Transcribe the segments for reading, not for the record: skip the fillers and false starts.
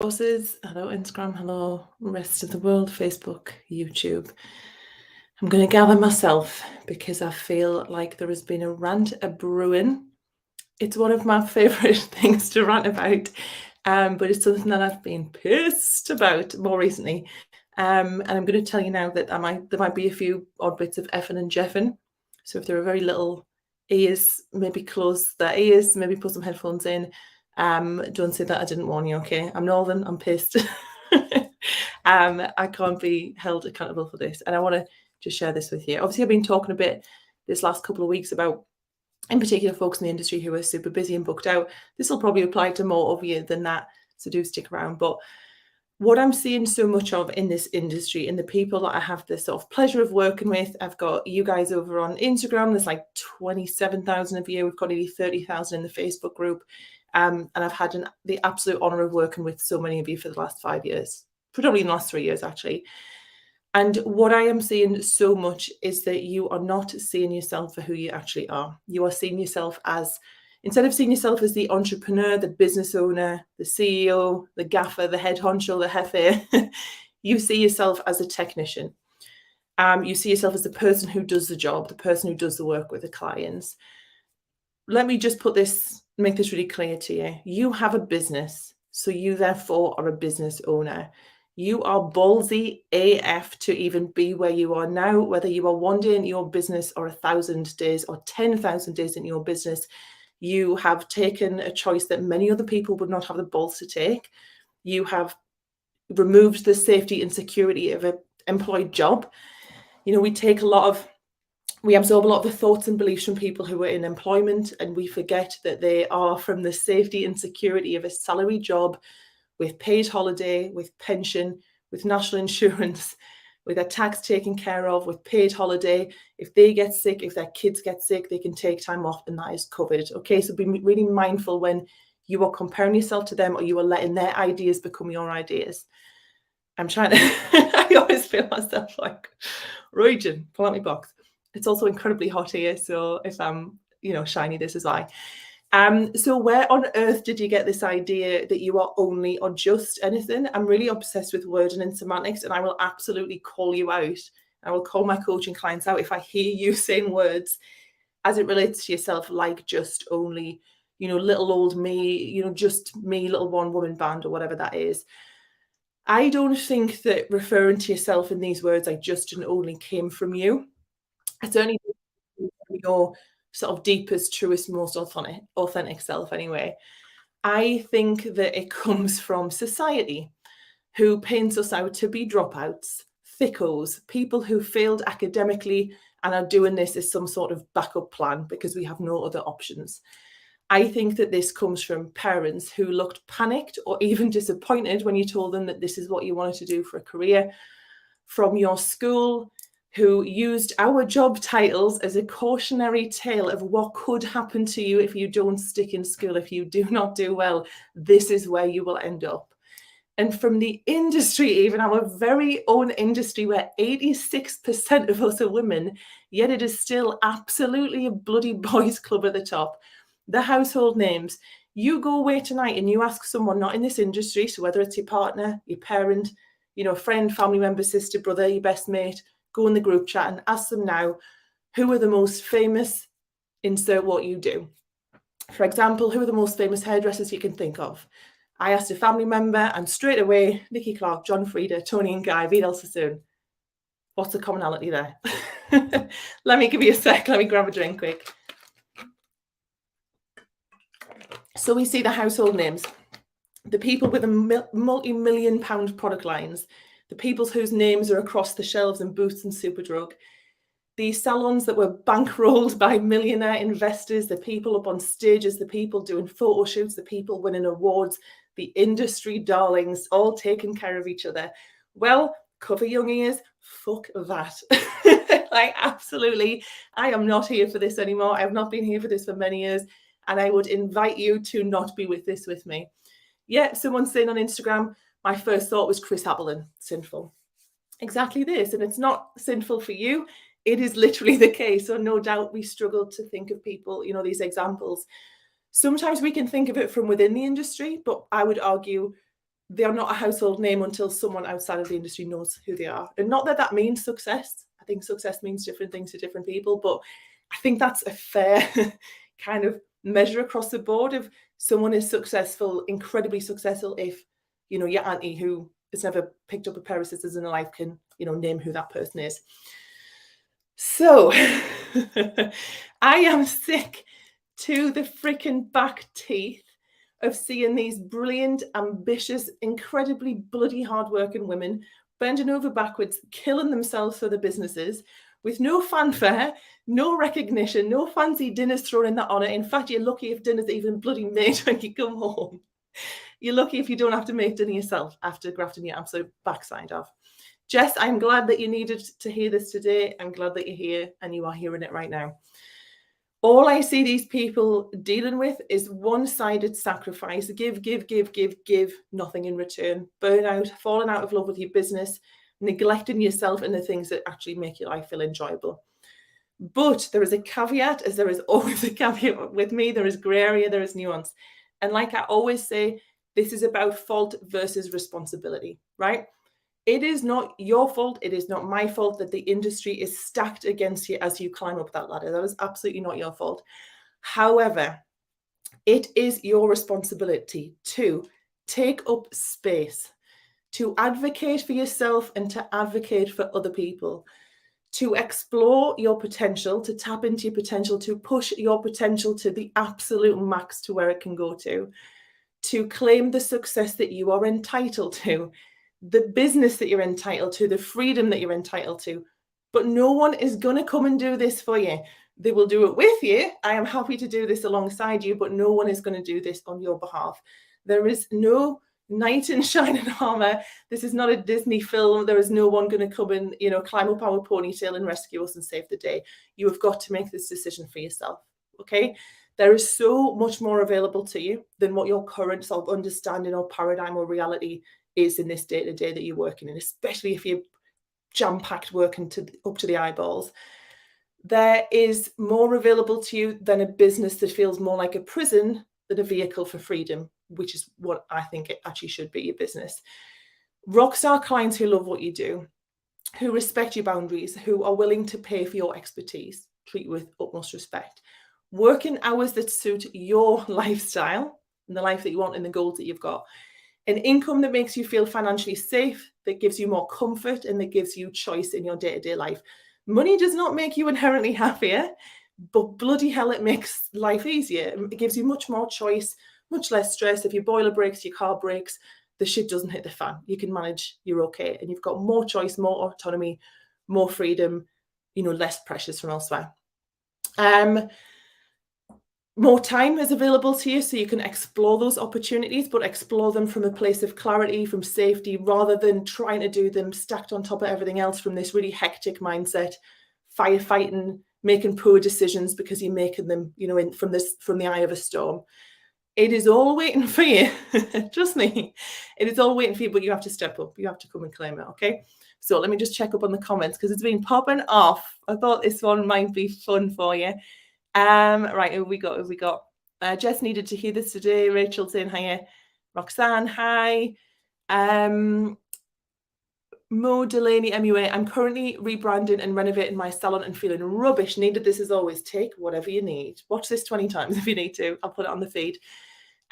Bosses, hello Instagram, hello rest of the world, Facebook, YouTube. I'm going to gather myself because I feel like there has been a rant a brewing. It's one of my favourite things to rant about, but it's something that I've been pissed about more recently. And I'm going to tell you now that there might be a few odd bits of effing and jeffing. So if there are very little ears, maybe close their ears, maybe put some headphones in. Don't say that I didn't warn you, okay? I'm Northern, I'm pissed. I can't be held accountable for this. And I want to just share this with you. Obviously, I've been talking a bit this last couple of weeks about, in particular, folks in the industry who are super busy and booked out. This will probably apply to more of you than that, so do stick around. But what I'm seeing so much of in this industry, and the people that I have the sort of pleasure of working with, I've got you guys over on Instagram. There's like 27,000 of you. We've got nearly 30,000 in the Facebook group. And I've had the absolute honour of working with so many of you for the last 5 years, predominantly in the last 3 years, actually. And what I am seeing so much is that you are not seeing yourself for who you actually are. You are seeing yourself as, instead of seeing yourself as the entrepreneur, the business owner, the CEO, the gaffer, the head honcho, the jefe, you see yourself as a technician. You see yourself as the person who does the job, the person who does the work with the clients. Let me just make this really clear to you. You have a business, so you therefore are a business owner. You are ballsy AF to even be where you are now, whether you are one day in your business or 1,000 days or 10,000 days in your business. You have taken a choice that many other people would not have the balls to take. You have removed the safety and security of an employed job. You know, we absorb a lot of the thoughts and beliefs from people who are in employment, and we forget that they are from the safety and security of a salary job with paid holiday, with pension, with national insurance, with their tax taken care of, with paid holiday. If they get sick, if their kids get sick, they can take time off and that is covered. Okay, so be really mindful when you are comparing yourself to them or you are letting their ideas become your ideas. I'm trying to, I always feel myself like, Roygen, pull out my box. It's also incredibly hot here, so if I'm, shiny, this is why. So where on earth did you get this idea that you are only or just anything? I'm really obsessed with wording and semantics, and I will absolutely call you out. I will call my coaching clients out if I hear you saying words as it relates to yourself, like just, only, little old me, just me, little one woman band, or whatever that is. I don't think that referring to yourself in these words like just and only came from you. It's only your sort of deepest, truest, most authentic self anyway. I think that it comes from society, who paints us out to be dropouts, thickos, people who failed academically and are doing this as some sort of backup plan because we have no other options. I think that this comes from parents who looked panicked or even disappointed when you told them that this is what you wanted to do for a career, from your school, who used our job titles as a cautionary tale of what could happen to you if you don't stick in school, if you do not do well. This is where you will end up. And from the industry, even our very own industry, where 86% of us are women, yet it is still absolutely a bloody boys' club at the top. The household names. You go away tonight and you ask someone not in this industry, so whether it's your partner, your parent, friend, family member, sister, brother, your best mate, go in the group chat and ask them now, who are the most famous, insert what you do. For example, who are the most famous hairdressers you can think of? I asked a family member and straight away, Nikki Clark, John Frieda, Tony and Guy, Vidal Sassoon. What's the commonality there? Let me give you a sec. Let me grab a drink quick. So we see the household names, the people with the multi-million pound product lines, the people whose names are across the shelves in Boots and Superdrug, the salons that were bankrolled by millionaire investors, the people up on stages, the people doing photo shoots, the people winning awards, the industry darlings, all taking care of each other. Well, cover young ears, fuck that. Like, absolutely, I am not here for this anymore. I have not been here for this for many years. And I would invite you to not be with this with me. Yeah, someone's saying on Instagram, my first thought was Chris Abelin, sinful. Exactly this. And it's not sinful for you. It is literally the case. So no doubt we struggle to think of people, these examples. Sometimes we can think of it from within the industry, but I would argue they are not a household name until someone outside of the industry knows who they are. And not that that means success. I think success means different things to different people, but I think that's a fair kind of measure across the board. If someone is successful, incredibly successful, if, you know, your auntie who has never picked up a pair of scissors in her life can, you know, name who that person is. So I am sick to the freaking back teeth of seeing these brilliant, ambitious, incredibly bloody hardworking women bending over backwards, killing themselves for the businesses with no fanfare, no recognition, no fancy dinners thrown in that honour. In fact, you're lucky if dinner's even bloody made when you come home. You're lucky if you don't have to make dinner yourself after grafting your absolute backside off. Jess, I'm glad that you needed to hear this today. I'm glad that you're here and you are hearing it right now. All I see these people dealing with is one-sided sacrifice. Give, nothing in return. Burnout, falling out of love with your business, neglecting yourself and the things that actually make your life feel enjoyable. But there is a caveat, as there is always a caveat with me. There is grey area, there is nuance. And like I always say, this is about fault versus responsibility, right? It is not your fault. It is not my fault that the industry is stacked against you as you climb up that ladder. That is absolutely not your fault. However, it is your responsibility to take up space, to advocate for yourself and to advocate for other people, to explore your potential, to tap into your potential, to push your potential to the absolute max to where it can go to claim the success that you are entitled to, the business that you're entitled to, the freedom that you're entitled to. But no one is going to come and do this for you. They will do it with you. I am happy to do this alongside you, but no one is going to do this on your behalf. There is no knight in shining armor. This is not a Disney film. There is no one going to come and, you know, climb up our ponytail and rescue us and save the day. You have got to make this decision for yourself. Okay? There is so much more available to you than what your current sort of understanding or paradigm or reality is in this day-to-day that you're working in, especially if you're jam-packed working up to the eyeballs. There is more available to you than a business that feels more like a prison than a vehicle for freedom, which is what I think it actually should be, your business. Rockstar clients who love what you do, who respect your boundaries, who are willing to pay for your expertise, treat you with utmost respect. Working hours that suit your lifestyle and the life that you want and the goals that you've got. An income that makes you feel financially safe, that gives you more comfort and that gives you choice in your day-to-day life. Money does not make you inherently happier, but bloody hell, it makes life easier. It gives you much more choice, much less stress. If your boiler breaks, your car breaks, the shit doesn't hit the fan. You can manage, you're okay. And you've got more choice, more autonomy, more freedom, you know, less pressures from elsewhere. More time is available to you so you can explore those opportunities, but explore them from a place of clarity, from safety, rather than trying to do them stacked on top of everything else from this really hectic mindset, firefighting, making poor decisions because you're making them, you know, from the eye of a storm. It is all waiting for you. Trust me, it is all waiting for you, but you have to step up. You have to come and claim it, okay? So let me just check up on the comments because it's been popping off. I thought this one might be fun for you. Right, who we got? Jess needed to hear this today. Rachel saying hi. Roxanne, hi. Mo Delaney, MUA. I'm currently rebranding and renovating my salon and feeling rubbish. Needed this as always. Take whatever you need. Watch this 20 times if you need to. I'll put it on the feed.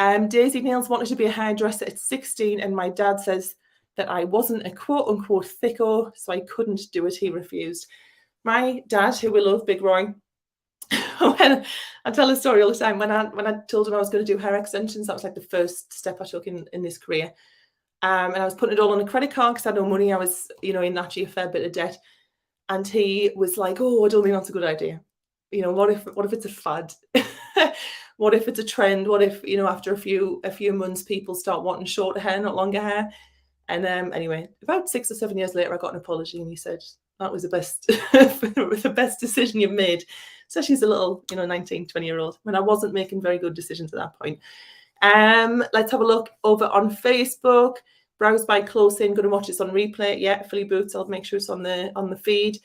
Daisy Nails wanted to be a hairdresser at 16, and my dad says that I wasn't a quote-unquote thicko, so I couldn't do it. He refused. My dad, who we love, Big Roy, when I tell a story all the time, when I told him I was going to do hair extensions, that was like the first step I took in this career. And I was putting it all on a credit card because I had no money. I was, you know, in actually a fair bit of debt. And he was like, "Oh, I don't think that's a good idea. You know, what if it's a fad? What if it's a trend? What if, you know, after a few months, people start wanting shorter hair, not longer hair?" And anyway, about 6 or 7 years later, I got an apology, and he said that was the best decision you've made. Especially as a little, you know, 19, 20-year-old, when I wasn't making very good decisions at that point. Let's have a look over on Facebook. Browse by close-in, going to watch this on replay. Yeah, Philly Boots, I'll make sure it's on the feed.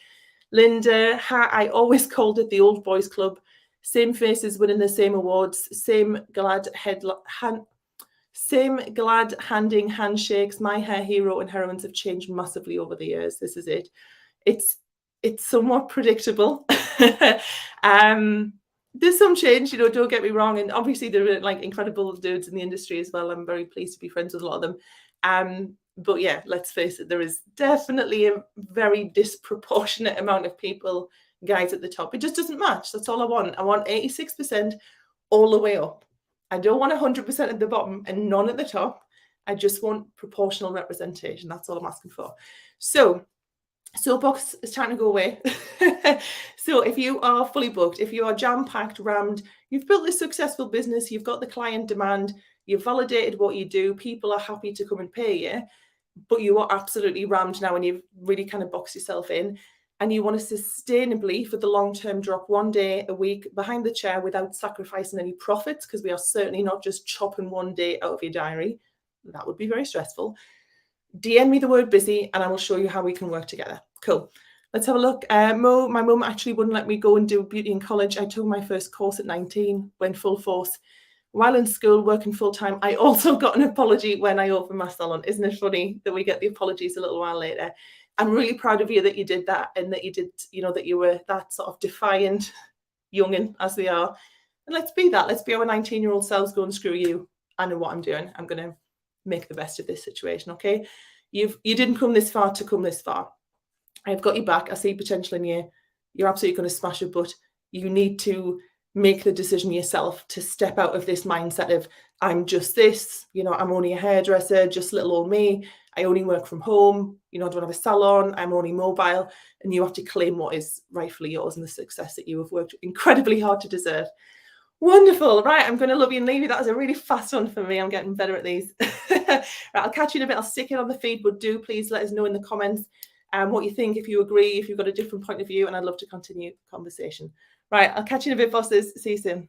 Linda, I always called it the old boys club. Same faces winning the same awards, same glad Same glad handing handshakes. My hair hero and heroines have changed massively over the years. This is it. It's somewhat predictable. There's some change, don't get me wrong. And obviously there are like incredible dudes in the industry as well. I'm very pleased to be friends with a lot of them. But yeah, let's face it, there is definitely a very disproportionate amount of people, guys at the top. It just doesn't match. That's all I want. I want 86% all the way up. I don't want 100% at the bottom and none at the top. I just want proportional representation. That's all I'm asking for. So soapbox is trying to go away. So if you are fully booked, if you are jam-packed, rammed, you've built a successful business, you've got the client demand, you've validated what you do, people are happy to come and pay you, but you are absolutely rammed now and you've really kind of boxed yourself in, and you want to sustainably, for the long term, drop 1 day a week behind the chair without sacrificing any profits, because we are certainly not just chopping 1 day out of your diary. That would be very stressful. DM me the word busy and I will show you how we can work together. Cool. Let's have a look. My mum actually wouldn't let me go and do beauty in college. I took my first course at 19, went full force. While in school, working full time, I also got an apology when I opened my salon. Isn't it funny that we get the apologies a little while later? I'm really proud of you that you did that, and that you did, that you were that sort of defiant youngin, as we are. And let's be that. Let's be our 19-year-old selves going, screw you. I know what I'm doing. I'm going to make the best of this situation, okay? You didn't come this far to come this far. I've got you back. I see potential in you. You're absolutely going to smash it, but you need to make the decision yourself to step out of this mindset of, I'm just this, I'm only a hairdresser, just little old me. I only work from home, I don't have a salon, I'm only mobile. And you have to claim what is rightfully yours and the success that you have worked incredibly hard to deserve. Wonderful. Right, I'm going to love you and leave you. That was a really fast one for me. I'm getting better at these. Right, I'll catch you in a bit. I'll stick it on the feed, but do please let us know in the comments what you think, if you agree, if you've got a different point of view, and I'd love to continue the conversation. Right, I'll catch you in a bit, bosses. See you soon.